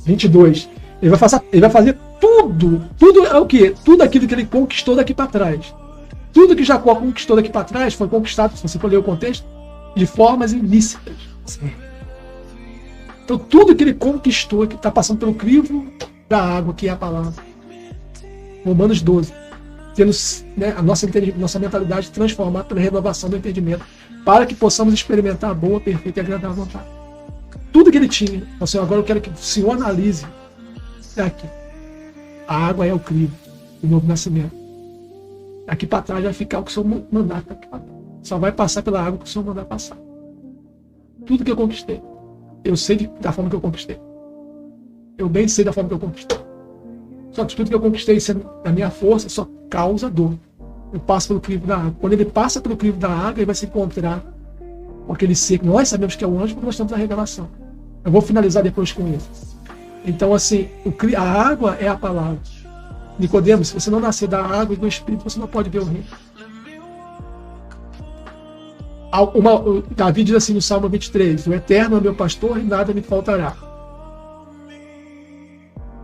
22. Ele vai fazer tudo é o quê? Tudo aquilo que ele conquistou daqui para trás. Tudo que Jacó conquistou daqui para trás foi conquistado, se você for ler o contexto, de formas ilícitas. Sim. Então tudo que ele conquistou, que está passando pelo crivo da água, que é a palavra. Romanos 12. Tendo, né, a nossa mentalidade transformada pela renovação do entendimento, para que possamos experimentar a boa, perfeita e agradável vontade. Tudo que ele tinha. Então, Senhor, agora eu quero que o Senhor analise. É aqui. A água é o crivo, o novo nascimento. Aqui para trás vai ficar o que o Senhor mandar. Só vai passar pela água que o Senhor mandar passar. Tudo que eu conquistei. Eu sei da forma que eu conquistei. Eu bem sei da forma que eu conquistei. Só que tudo que eu conquistei sendo da minha força só causa dor. Eu passo pelo crivo da água. Quando ele passa pelo crivo da água, ele vai se encontrar com aquele ser que nós sabemos que é o anjo, porque nós temos a revelação. Eu vou finalizar depois com isso. Então, assim, a água é a palavra. Nicodemos, se você não nascer da água e do Espírito, você não pode ver o reino. Davi diz assim no Salmo 23, o Eterno é meu pastor e nada me faltará.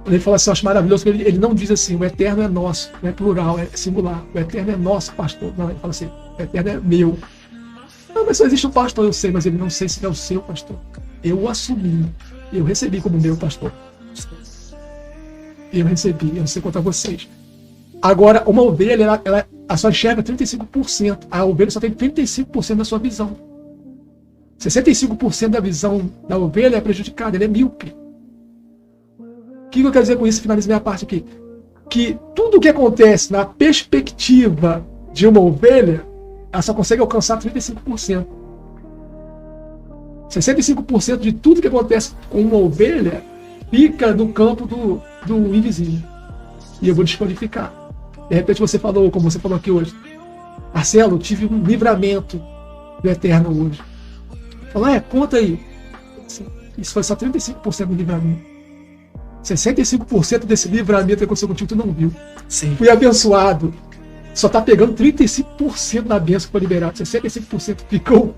Ele fala assim, eu acho maravilhoso, que ele não diz assim, o Eterno é nosso, não é plural, é singular. O Eterno é nosso pastor. Não, ele fala assim, o Eterno é meu. Não, mas só existe um pastor, eu sei, mas ele não sei se é o seu pastor. Eu o assumi, eu recebi como meu pastor. Eu recebi, eu não sei quanto a vocês. Agora, uma ovelha, ela só enxerga 35%. A ovelha só tem 35% da sua visão. 65% da visão da ovelha é prejudicada, ele é míope. O que eu quero dizer com isso? Finalizo minha parte aqui. Que tudo o que acontece na perspectiva de uma ovelha, ela só consegue alcançar 35%. 65% de tudo que acontece com uma ovelha fica no campo do invisível. E eu vou desqualificar. De repente você falou, como você falou aqui hoje, Marcelo, eu tive um livramento do Eterno hoje. Falou, conta aí. Isso foi só 35% do livramento. 65% desse livramento que aconteceu contigo, tu não viu. Sim. Fui abençoado. Só tá pegando 35% da bênção que foi liberado. 65% ficou.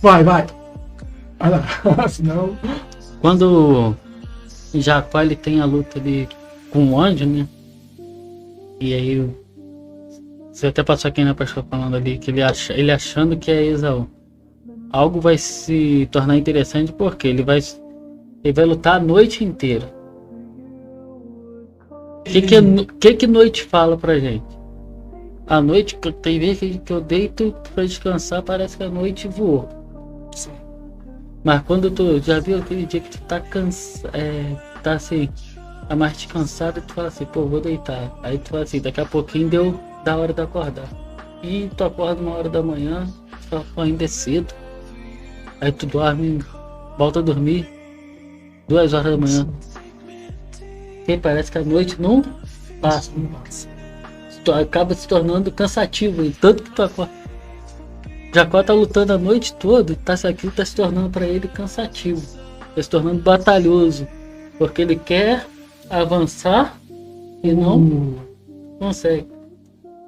Vai. Vai lá. Senão... Quando Jacó ele tem a luta ali com o anjo, né? E aí você até passou aqui na pessoa falando ali que ele achando que é Esaú. Algo vai se tornar interessante porque ele vai lutar a noite inteira. O que noite fala pra gente? A noite, tem vezes que eu deito pra descansar, parece que a noite voou. Sim. Mas quando tu já viu aquele dia que tu tá cansado, tá assim, tá mais descansado, tu fala assim, pô, vou deitar. Aí tu fala assim, daqui a pouquinho deu da hora de acordar. E tu acorda 1h da manhã, tu fala, pô, ainda é cedo. Aí tu dorme, volta a dormir 2h da manhã. E parece que a noite não passa. Tu acaba se tornando cansativo, e tanto que tu acorda. Jacó tá lutando a noite toda, aquilo tá se tornando para ele cansativo, tá se tornando batalhoso, porque ele quer avançar e não consegue.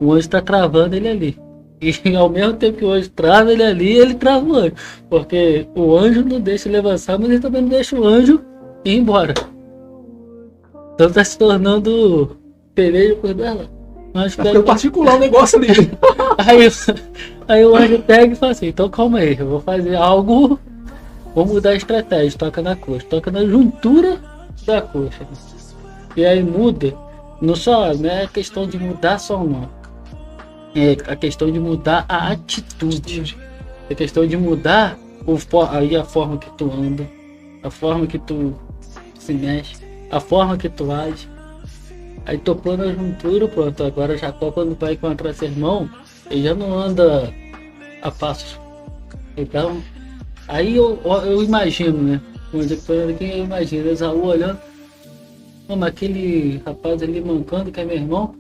O anjo tá travando ele ali, e ao mesmo tempo que o anjo trava ele ali, ele trava o anjo, porque o anjo não deixa ele avançar, mas ele também não deixa o anjo ir embora. Então tá se tornando peleja por dois lados. Tá ficando particular o negócio ali. Aí o anjo pega e fala assim, então calma aí, eu vou fazer algo, vou mudar a estratégia, toca na coxa, toca na juntura da coxa. E aí muda, não é questão de mudar só o nome, é a questão de mudar a atitude, é questão de mudar aí a forma que tu anda, a forma que tu se mexe, a forma que tu age. Aí tocou na juntura, pronto. Agora Jacó, quando vai encontrar seu irmão, ele já não anda a passos. Então, aí eu imagino, né? Quando eu imagino Esaú olhando, mas aquele rapaz ali mancando que é meu irmão.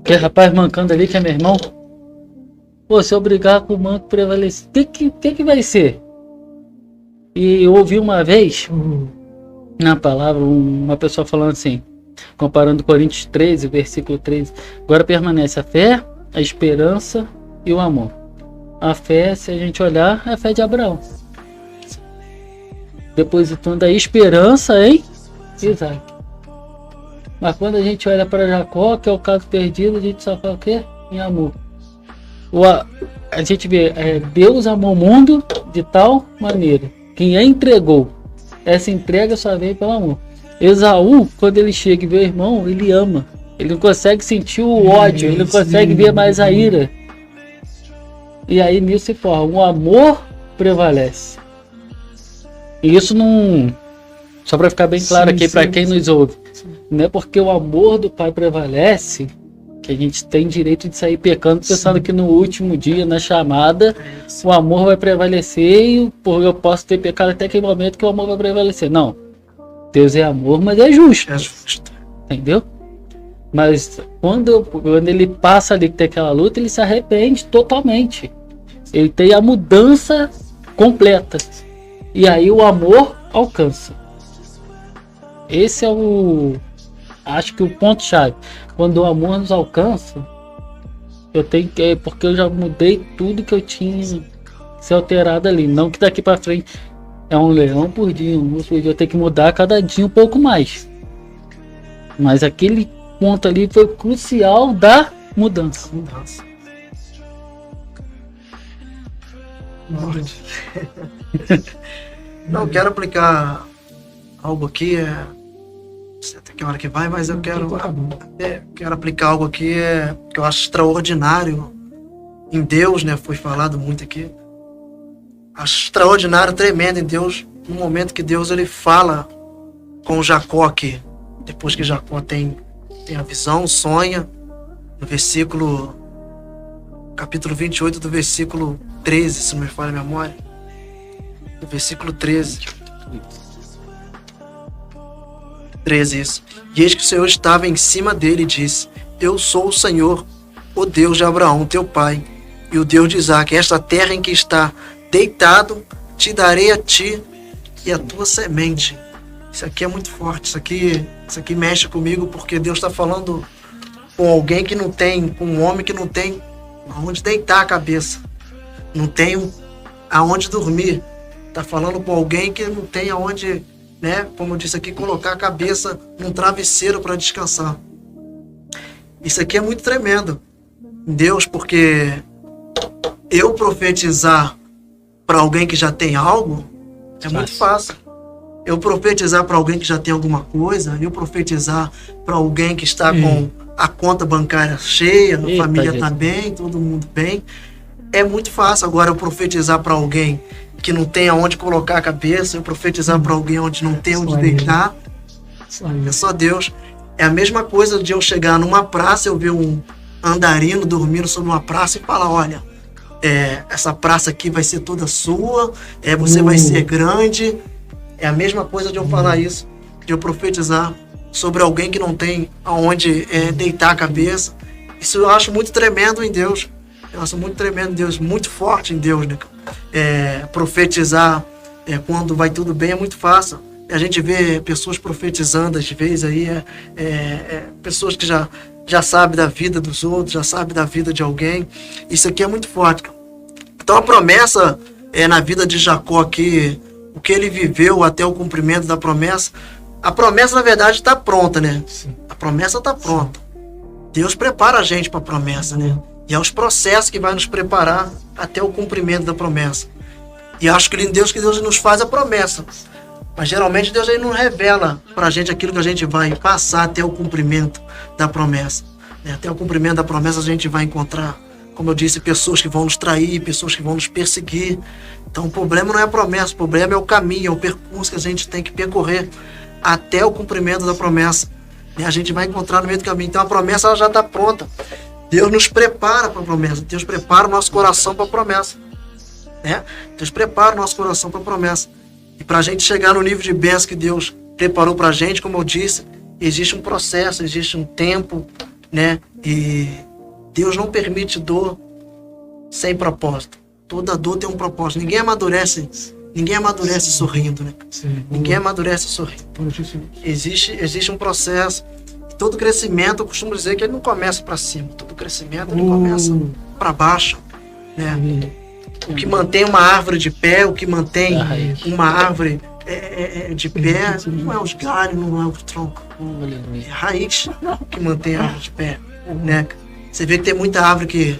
Aquele rapaz mancando ali que é meu irmão. Pô, se eu brigar com o manco prevalecer, o que vai ser? E eu ouvi uma vez, na palavra, uma pessoa falando assim, comparando Coríntios 13, versículo 13. Agora permanece a fé, a esperança e o amor. A fé, se a gente olhar, é a fé de Abraão. depositando a esperança em Isaac. Mas quando a gente olha para Jacó, que é o caso perdido, a gente só fala o quê? Em amor. A gente vê, Deus amou o mundo de tal maneira. Quem a entregou, essa entrega só veio pelo amor. Esaú, quando ele chega e vê o irmão, ele ama. Ele não consegue sentir o ódio, ele não consegue ver mais a ira. E aí nisso se forma, o amor prevalece. E isso não... Só para ficar bem claro aqui para quem nos ouve. Não é porque o amor do Pai prevalece que a gente tem direito de sair pecando pensando que no último dia, na chamada, o amor vai prevalecer e eu posso ter pecado até aquele momento que o amor vai prevalecer. Não. Deus é amor, mas é justo. É justo. Entendeu? Mas quando ele passa ali que tem aquela luta, ele se arrepende totalmente. Ele tem a mudança completa. E aí o amor alcança. Esse é acho que o ponto-chave. Quando o amor nos alcança, eu tenho que... Porque eu já mudei tudo que eu tinha se alterado ali. Não que daqui pra frente é um leão por dia, um urso por dia. Eu tenho que mudar cada dia um pouco mais. Mas aquele ponto ali foi crucial da mudança. Não, eu quero aplicar algo aqui, não sei até que hora que vai, mas eu quero aplicar algo aqui que eu acho extraordinário em Deus, né? Foi falado muito aqui. Acho extraordinário, tremendo em Deus, no momento que Deus ele fala com Jacó aqui. Depois que Jacó tem a visão, sonha, no capítulo 28 do versículo 13, se não me falha a memória. No versículo 13, isso. E eis que o Senhor estava em cima dele e disse: Eu sou o Senhor, o Deus de Abraão, teu pai, e o Deus de Isaac. Esta terra em que está deitado, te darei a ti e a tua semente. Isso aqui é muito forte, isso aqui mexe comigo, porque Deus está falando com alguém que não tem, com um homem que não tem aonde deitar a cabeça, não tem aonde dormir. Está falando com alguém que não tem aonde, né, como eu disse aqui, colocar a cabeça num travesseiro para descansar. Isso aqui é muito tremendo em Deus, porque eu profetizar para alguém que já tem algo é muito fácil. Eu profetizar para alguém que já tem alguma coisa, eu profetizar para alguém que está com a conta bancária cheia, a família está bem, todo mundo bem, é muito fácil. Agora eu profetizar para alguém que não tem aonde colocar a cabeça, eu profetizar para alguém onde não tem onde deitar, é só Deus. É a mesma coisa de eu chegar numa praça, eu ver um andarino dormindo sobre uma praça e falar: olha, essa praça aqui vai ser toda sua, você vai ser grande. É a mesma coisa de eu falar isso, de eu profetizar sobre alguém que não tem aonde deitar a cabeça. Isso eu acho muito tremendo em Deus. Eu acho muito tremendo em Deus, muito forte em Deus, né? Profetizar quando vai tudo bem é muito fácil. A gente vê pessoas profetizando às vezes aí, pessoas que já sabem da vida dos outros, já sabem da vida de alguém. Isso aqui é muito forte. Então a promessa na vida de Jacó aqui, o que ele viveu até o cumprimento da promessa. A promessa, na verdade, está pronta, né? Sim. A promessa está pronta. Deus prepara a gente para a promessa, né? E é os processos que vai nos preparar até o cumprimento da promessa. E acho que em Deus que Deus nos faz a promessa. Mas geralmente Deus aí não revela para a gente aquilo que a gente vai passar até o cumprimento da promessa. Até o cumprimento da promessa a gente vai encontrar, como eu disse, pessoas que vão nos trair, pessoas que vão nos perseguir. Então o problema não é a promessa, o problema é o caminho, é o percurso que a gente tem que percorrer até o cumprimento da promessa. E a gente vai encontrar no meio do caminho. Então a promessa ela já está pronta. Deus nos prepara para a promessa. Deus prepara o nosso coração para a promessa. Deus prepara o nosso coração para a promessa. E para a gente chegar no nível de bênção que Deus preparou para a gente, como eu disse, existe um processo, existe um tempo, né? E Deus não permite dor sem propósito. Toda dor tem um propósito. Ninguém amadurece sorrindo, né? Sim. Ninguém amadurece sorrindo. Existe um processo. Todo crescimento, eu costumo dizer que ele não começa para cima. Todo crescimento ele começa para baixo, né? O que mantém uma árvore de pé, o que mantém uma árvore de pé, não é os galhos, não é o tronco. É a raiz que mantém a árvore de pé, né? Você vê que tem muita árvore que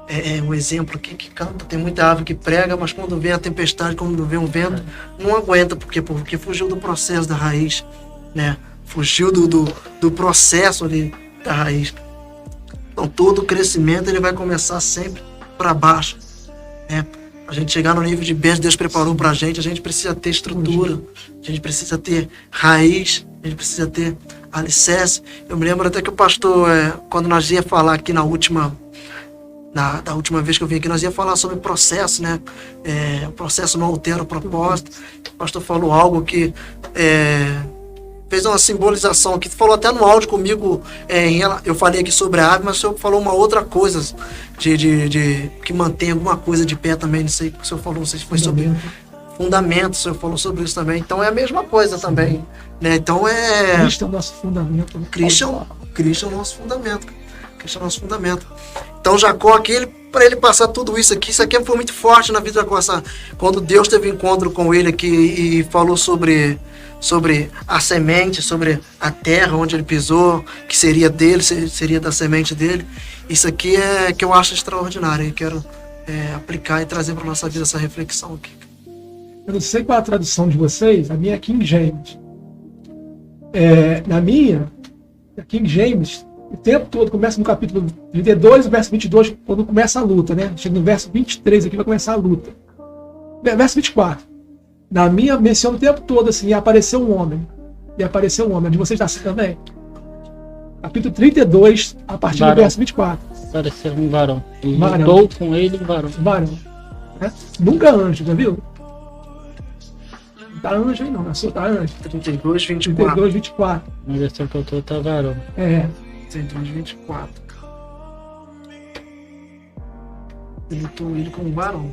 é um exemplo aqui que canta, tem muita árvore que prega, mas quando vem a tempestade, quando vem um vento, não aguenta, porque fugiu do processo da raiz, né? Fugiu do processo ali da raiz. Então todo o crescimento ele vai começar sempre para baixo, né? A gente chegar no nível de bênção que Deus preparou para a gente precisa ter estrutura, a gente precisa ter raiz, a gente precisa ter alicerce. Eu me lembro até que o pastor, quando nós ia falar aqui da última vez que eu vim aqui, nós ia falar sobre processo, né? O processo não altera o propósito. O pastor falou algo que fez uma simbolização aqui, falou até no áudio comigo, eu falei aqui sobre a árvore, mas o senhor falou uma outra coisa de que mantém alguma coisa de pé também, não sei o que o senhor falou, não sei se foi sobre fundamento, o senhor falou sobre isso também, então é a mesma coisa também, né? Então Cristo é o nosso fundamento, né? Cristo é o nosso fundamento, Cristo é o nosso fundamento. Então Jacó aqui, para ele passar tudo isso aqui foi muito forte na vida de Jacó, quando Deus teve um encontro com ele aqui e falou sobre a semente, sobre a terra onde ele pisou, que seria dele, seria da semente dele. Isso aqui é que eu acho extraordinário e quero aplicar e trazer para nossa vida essa reflexão aqui. Eu não sei qual é a tradução de vocês, a minha é King James. Na minha, a King James, o tempo todo começa no capítulo 32, verso 22, quando começa a luta, né? Chega no verso 23 aqui, vai começar a luta. Verso 24. Na minha, menciona o tempo todo assim, e apareceu um homem. De vocês está assim também? Capítulo 32, a partir do verso 24. Apareceu um varão. Ele lutou com ele, um varão. Né? Nunca anjo, já viu? Não tá anjo aí não, tá anjo. 32, 24. Na versão que eu tô, tá varão. 32, 24. Ele lutou ele com um varão.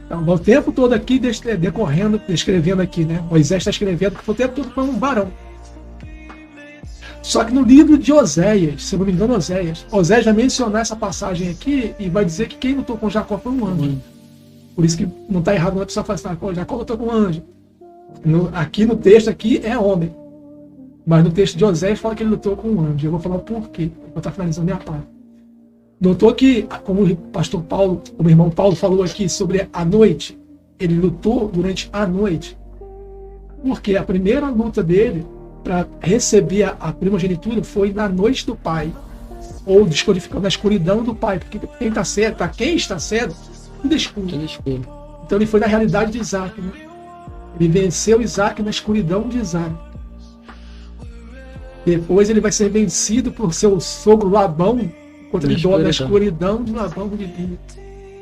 Então, o tempo todo aqui decorrendo, descrevendo aqui, né? Moisés está escrevendo que o tempo todo foi um varão. Só que no livro de Oséias, se não me engano, Oséias vai mencionar essa passagem aqui e vai dizer que quem lutou com Jacó foi um anjo. Por isso que não está errado, não é pessoa falar assim, Jacó lutou com um anjo. Aqui no texto aqui é homem. Mas no texto de Oséias fala que ele lutou com um anjo. Eu vou falar o porquê. Vou estar finalizando minha parte. Notou que, como o pastor Paulo, como o irmão Paulo falou aqui sobre a noite, ele lutou durante a noite. Porque a primeira luta dele para receber a primogenitura foi na noite do pai, ou descodificando na escuridão do pai, porque quem está cego, para quem está cego, tudo é escuro. Então ele foi na realidade de Isaac, né? Ele venceu Isaac na escuridão de Isaac. Depois ele vai ser vencido por seu sogro Labão, contra ele na escuridão de Labão de Lia.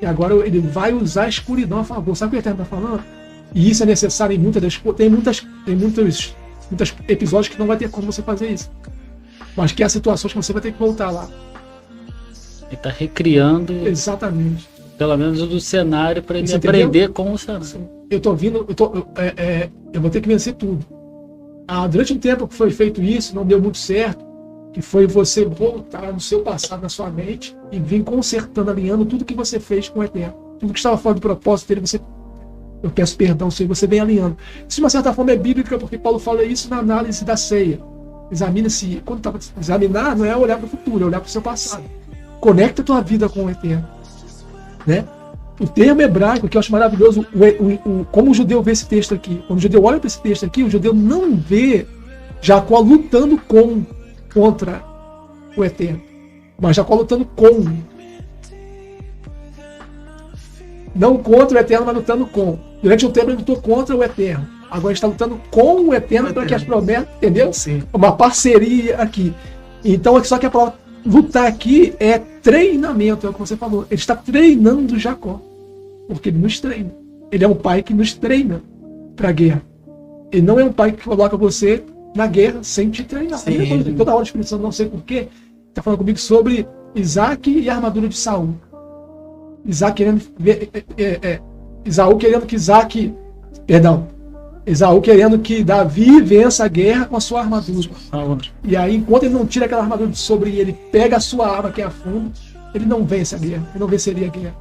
E agora ele vai usar a escuridão a favor. Sabe o que o Eterno está falando? E isso é necessário em muitas das coisas. Tem muitos episódios que não vai ter como você fazer isso. Mas que há situações que você vai ter que voltar lá. Ele está recriando. Exatamente. Pelo menos do cenário para ele aprender com o cenário. Eu vou ter que vencer tudo. Durante um tempo que foi feito isso, não deu muito certo. Que foi você voltar no seu passado, na sua mente, e vir consertando, alinhando tudo que você fez com o Eterno. Tudo que estava fora do propósito dele, eu peço perdão, você vem alinhando. Isso de uma certa forma é bíblica, porque Paulo fala isso na análise da ceia. Examina-se. Quando estava examinar, não é olhar para o futuro, é olhar para o seu passado. Conecta a tua vida com o Eterno. Né? O termo hebraico, que eu acho maravilhoso, como o judeu vê esse texto aqui. Quando o judeu olha para esse texto aqui, o judeu não vê Jacó lutando contra o Eterno, mas Jacó lutando com, não contra o Eterno, mas lutando com. Durante um tempo ele lutou contra o Eterno, agora ele está lutando com o Eterno para que as promessas, entendeu? Sim. Uma parceria aqui. Então, só que a palavra lutar aqui é treinamento, é o que você falou. Ele está treinando Jacó, porque ele nos treina. Ele é um pai que nos treina para a guerra. Ele não é um pai que coloca você na guerra sem te treinar. Toda hora de Espírito Santo, não sei porquê, está falando comigo sobre Isaac e a armadura de Saul. Esaú querendo que Davi vença a guerra com a sua armadura. E aí, enquanto ele não tira aquela armadura de sobre ele, pega a sua arma que é a fundo, ele não vence a guerra, ele não venceria a guerra.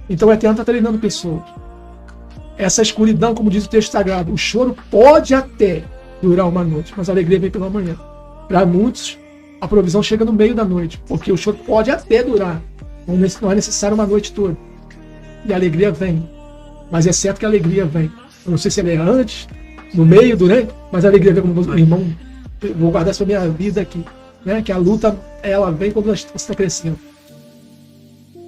Então o Eterno está treinando pessoas. essa escuridão, como diz o texto sagrado, o choro pode até durar uma noite, mas a alegria vem pela manhã. Para muitos, a provisão chega no meio da noite, porque o choro pode até durar, não é necessário uma noite toda. E a alegria vem, mas é certo que a alegria vem. Eu não sei se ela é antes, no meio, durante, mas a alegria vem, como meu irmão, eu vou guardar isso pra minha vida aqui, né? Que a luta, ela vem quando você está crescendo.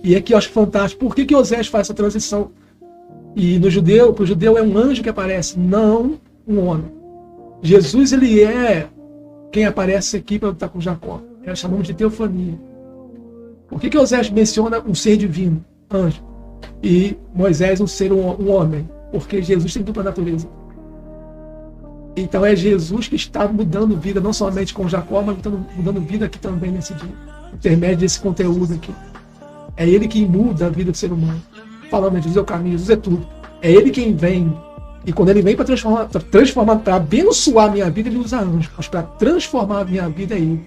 E aqui eu acho fantástico. Por que Osés faz essa transição? E no judeu, para o judeu é um anjo que aparece, não um homem. Jesus, ele é quem aparece aqui para lutar com Jacó. Nós chamamos de teofania. Por que Osés menciona um ser divino, anjo, e Moisés um ser, um homem? Porque Jesus tem dupla natureza. Então é Jesus que está mudando vida, não somente com Jacó, mas mudando vida aqui também nesse dia. Intermédio desse conteúdo aqui. É ele quem muda a vida do ser humano. Falando, Jesus é o caminho, Jesus é tudo. É ele quem vem. E quando ele vem para transformar, para abençoar a minha vida, ele usa anjos. Mas para transformar a minha vida é ele.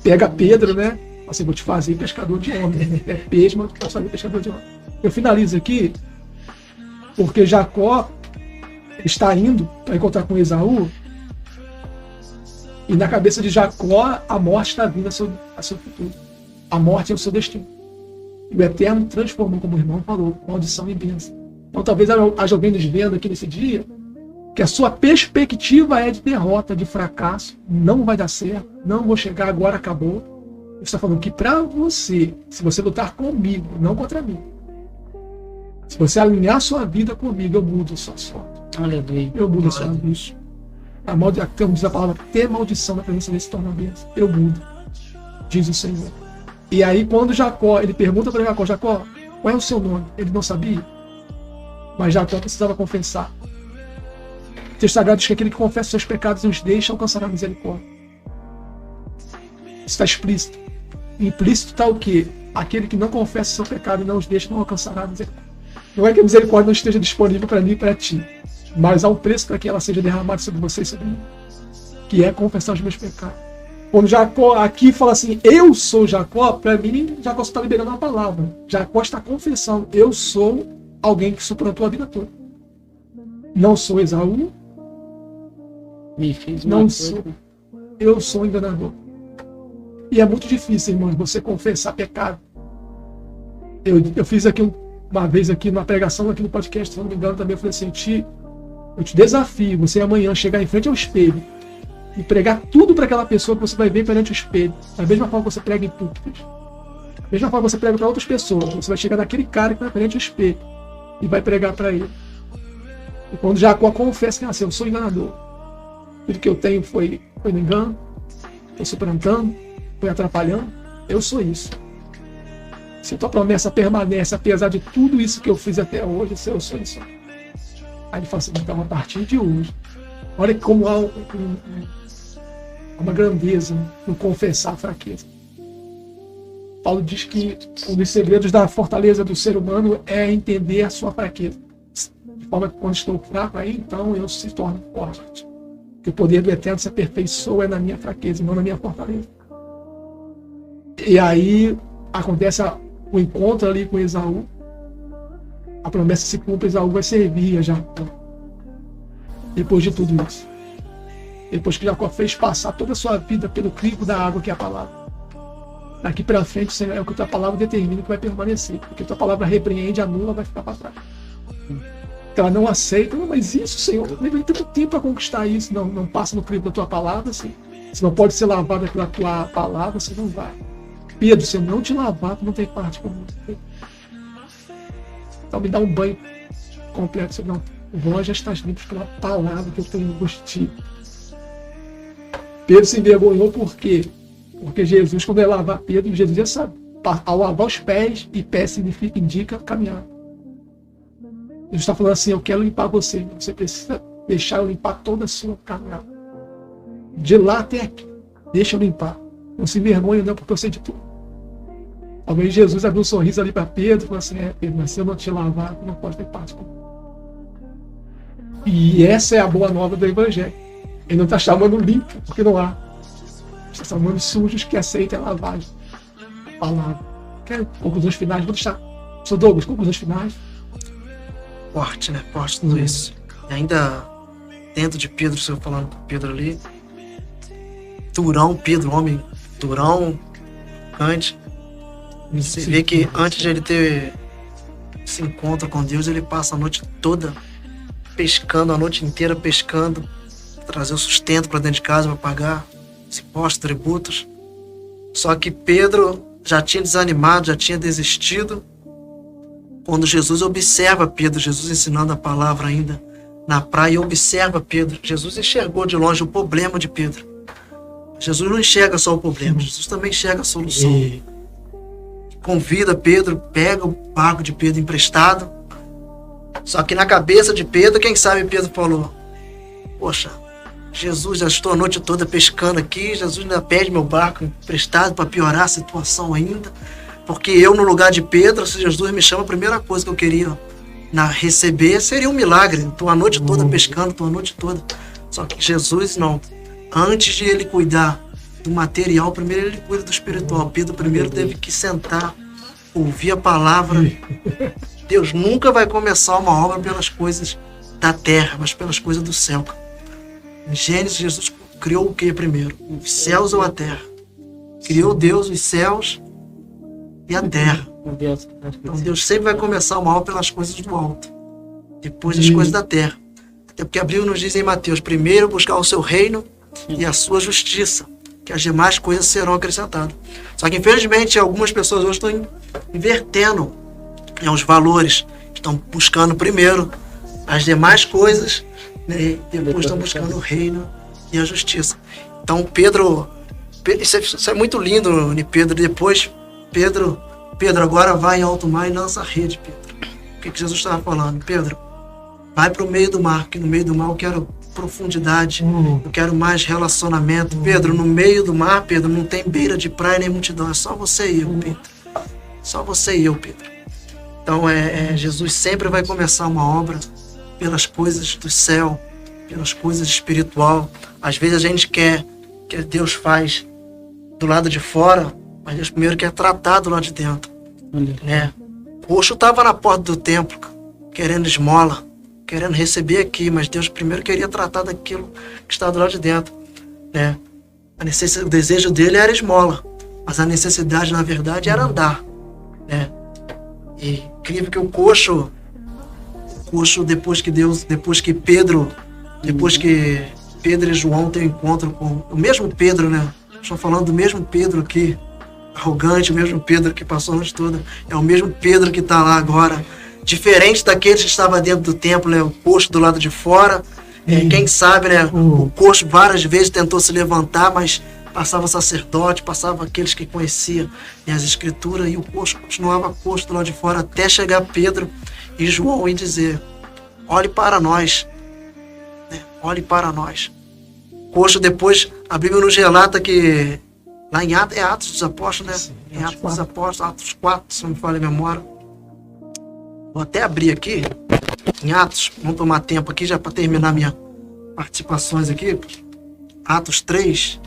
Pega Pedro, né? Assim, vou te fazer pescador de homem. É peixe, mas eu posso fazer pescador de homem. Eu finalizo aqui, porque Jacó está indo para encontrar com Esaú, e na cabeça de Jacó a morte está vindo a seu futuro. A morte é o seu destino. E o Eterno transformou, como o irmão falou, maldição em bênção. Então talvez haja alguém nos vendo aqui nesse dia que a sua perspectiva é de derrota, de fracasso, não vai dar certo, não vou chegar agora, acabou. Eu estou falando que para você, se você lutar comigo, não contra mim, se você alinhar sua vida comigo, eu mudo a sua sorte. Aleluia. Eu mudo a sua vida. Como diz a palavra, ter maldição na presença dele se torna bênção. Eu mudo, diz o Senhor. E aí quando Jacó, ele pergunta para Jacó, qual é o seu nome? Ele não sabia, mas Jacó precisava confessar. O texto sagrado diz que aquele que confessa seus pecados e os deixa alcançará a misericórdia. Isso está explícito. Implícito está o quê? Aquele que não confessa seu pecado e não os deixa não alcançará a misericórdia. Não é que a misericórdia não esteja disponível para mim e para ti, mas há um preço para que ela seja derramada sobre você e sobre mim, que é confessar os meus pecados. Quando Jacó aqui fala assim, eu sou Jacó, para mim, Jacó está liberando uma palavra. Jacó está confessando, eu sou alguém que suplantou a vida toda. Não sou Esaú, não sou. Eu sou enganador. E é muito difícil, irmãos, você confessar pecado. Eu fiz aqui uma vez aqui numa pregação aqui no podcast, se não me engano, também eu falei assim, eu te desafio, você amanhã chegar em frente ao espelho e pregar tudo para aquela pessoa que você vai ver perante o espelho. Da mesma forma que você prega em púlpitos. Da mesma forma que você prega para outras pessoas. Você vai chegar naquele cara que vai perante o espelho e vai pregar para ele. E quando Jacó confessa que eu sou enganador, tudo que eu tenho foi no engano, foi suplantando, foi atrapalhando, eu sou isso. Se a tua promessa permanece, apesar de tudo isso que eu fiz até hoje, eu sou isso. Aí ele fala assim, então a partir de hoje, olha como há uma grandeza no confessar a fraqueza. Paulo diz que um dos segredos da fortaleza do ser humano é entender a sua fraqueza. De forma que quando estou fraco, aí então eu se torno forte. Que o poder do Eterno se aperfeiçoa na minha fraqueza e não na minha fortaleza. E aí acontece o encontro ali com Esaú. A promessa se cumpre, Esaú vai servir a Jacó. Depois de tudo isso. Depois que Jacó fez passar toda a sua vida pelo crivo da água que é a palavra. Daqui para frente, Senhor, é o que a tua palavra determina que vai permanecer. Porque a tua palavra repreende, anula, vai ficar para trás. Então ela não aceita, não, mas isso, Senhor, eu levei tanto tempo para conquistar isso. Não passa no crivo da tua palavra, assim. Você não pode ser lavado pela tua palavra, você não vai. Pedro, se eu não te lavar, tu não tem parte comigo. Então me dá um banho completo, Senhor. Vós já estás limpos pela palavra que eu tenho gostido. Pedro se envergonhou por quê? Porque Jesus, quando ia lavar Pedro, Jesus já sabe. Ao lavar os pés, e pé indica caminhar. Jesus está falando assim, eu quero limpar você. Você precisa deixar eu limpar toda a sua caminhada. De lá até aqui. Deixa eu limpar. Não se envergonhe não, porque eu sei de tudo. Talvez Jesus abriu um sorriso ali para Pedro e falou assim, Pedro, mas se eu não te lavar, tu não pode ter parte comigo. E essa é a boa nova do Evangelho. Ele não está chamando limpo, porque não há. Está chamando sujos que aceitem a lavagem. Palavra. Quero conclusões finais? Vou deixar. Sr. Douglas, conclusões finais. Forte, né? Forte tudo isso. E ainda dentro de Pedro, você falando com Pedro ali, durão, Pedro, homem durão, antes. Você vê que antes de ele ter esse encontro com Deus, ele passa a noite toda pescando, a noite inteira pescando, trazer o sustento para dentro de casa para pagar os impostos, tributos. Só que Pedro já tinha desanimado, já tinha desistido. Quando Jesus observa Pedro, Jesus ensinando a palavra ainda na praia, observa Pedro. Jesus enxergou de longe o problema de Pedro. Jesus não enxerga só o problema, Jesus também enxerga a solução. Convida Pedro, pega o barco de Pedro emprestado. Só que na cabeça de Pedro, quem sabe Pedro falou: poxa, Jesus, já estou a noite toda pescando aqui, Jesus ainda pede meu barco emprestado para piorar a situação ainda. Porque eu, no lugar de Pedro, se Jesus me chama, a primeira coisa que eu queria receber seria um milagre. Estou a noite toda pescando, estou a noite toda. Só que Jesus não. Antes de ele cuidar do material, primeiro ele cuida do espiritual. Pedro primeiro teve que sentar, ouvir a palavra. Deus nunca vai começar uma obra pelas coisas da terra, mas pelas coisas do céu. Em Gênesis, Jesus criou o que primeiro? Os céus ou a terra? Criou Deus os céus e a terra. Então Deus sempre vai começar uma obra pelas coisas do alto, depois das coisas da terra. Até porque a Bíblia nos diz em Mateus: primeiro buscar o seu reino e a sua justiça, que as demais coisas serão acrescentadas. Só que infelizmente algumas pessoas hoje estão invertendo os valores, estão buscando primeiro as demais coisas, né, e depois estão buscando o reino e a justiça. Então Pedro, isso é muito lindo, né, Pedro. Depois Pedro, agora vai em alto mar e lança a rede, Pedro. O que Jesus estava falando? Pedro, vai para o meio do mar, que no meio do mar eu quero profundidade, eu quero mais relacionamento. Pedro, no meio do mar, Pedro, não tem beira de praia nem multidão, é só você e eu, Pedro. Só você e eu, Pedro. Então Jesus sempre vai começar uma obra pelas coisas do céu, pelas coisas espiritual. Às vezes a gente quer que Deus faz do lado de fora, mas Deus primeiro quer tratar do lado de dentro, né? O coxo estava na porta do templo, querendo esmola, querendo receber aqui, mas Deus primeiro queria tratar daquilo que está do lado de dentro, né? O desejo dele era esmola, mas a necessidade, na verdade, era andar, né? E incrível que o coxo, depois que Pedro e João têm um encontro com o mesmo Pedro, né? Estou falando do mesmo Pedro aqui, arrogante, o mesmo Pedro que passou a noite toda, é o mesmo Pedro que está lá agora, diferente daqueles que estavam dentro do templo, né? O coxo do lado de fora, quem sabe, né? O coxo várias vezes tentou se levantar, mas passava sacerdote, passava aqueles que conheciam, né, as escrituras, e o coxo continuava coxo do lado de fora, até chegar Pedro e João e dizer: olhe para nós, né? Olhe para nós. Coxo, depois a Bíblia nos relata que lá em Atos dos Apóstolos, né? Sim, em Atos dos Apóstolos, Atos 4, se não me falha a memória. Vou até abrir aqui em Atos, vamos tomar tempo aqui já para terminar minhas participações aqui. Atos 3.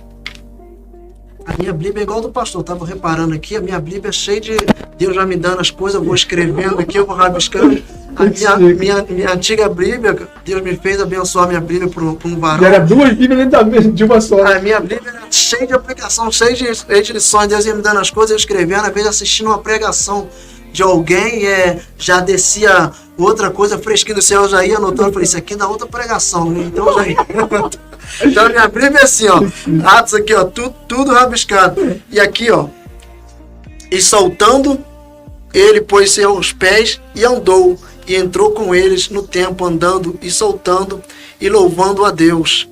A minha Bíblia é igual do pastor, eu estava reparando aqui, a minha Bíblia é cheia de Deus já me dando as coisas, eu vou escrevendo aqui, eu vou rabiscando. A minha antiga Bíblia, Deus me fez abençoar minha Bíblia para um varão. Era duas Bíblias dentro de uma só. A minha Bíblia era cheia de aplicação, cheia de lições, Deus ia me dando as coisas, eu escrevendo, às vezes assistindo uma pregação de alguém, já descia outra coisa fresquinha do céu, eu já ia anotando, falei, isso aqui dá outra pregação, né? Então já ia. Então a minha Bíblia é assim, ó, Atos aqui, ó, tudo rabiscado. E aqui, ó, e saltando, ele pôs-se aos pés e andou, e entrou com eles no templo, andando e saltando e louvando a Deus.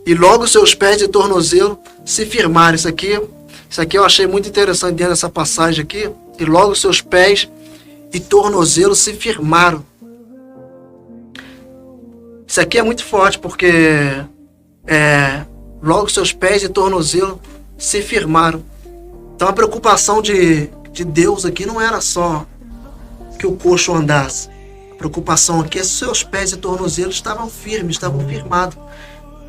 E logo seus pés e tornozelo se firmaram. Isso aqui eu achei muito interessante dentro dessa passagem aqui. E logo seus pés e tornozelo se firmaram. Isso aqui é muito forte, porque logo seus pés e tornozelo se firmaram. Então a preocupação de Deus aqui não era só que o coxo andasse. A preocupação aqui é que seus pés e tornozelos estavam firmes, estavam firmados.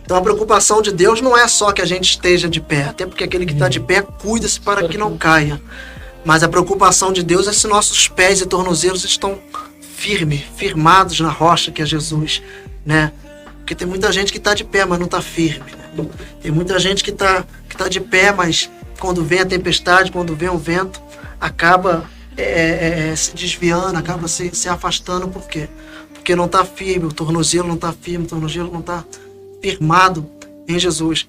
Então a preocupação de Deus não é só que a gente esteja de pé, até porque aquele que está de pé cuida-se para que não caia. Mas a preocupação de Deus é se nossos pés e tornozelos estão firmados na rocha que é Jesus, né? Porque tem muita gente que está de pé, mas não está firme, né? Tem muita gente que tá de pé, mas quando vem a tempestade, quando vem o vento, acaba se desviando, acaba se afastando. Por quê? Porque não está firme, o tornozelo não está firme, o tornozelo não está firmado em Jesus.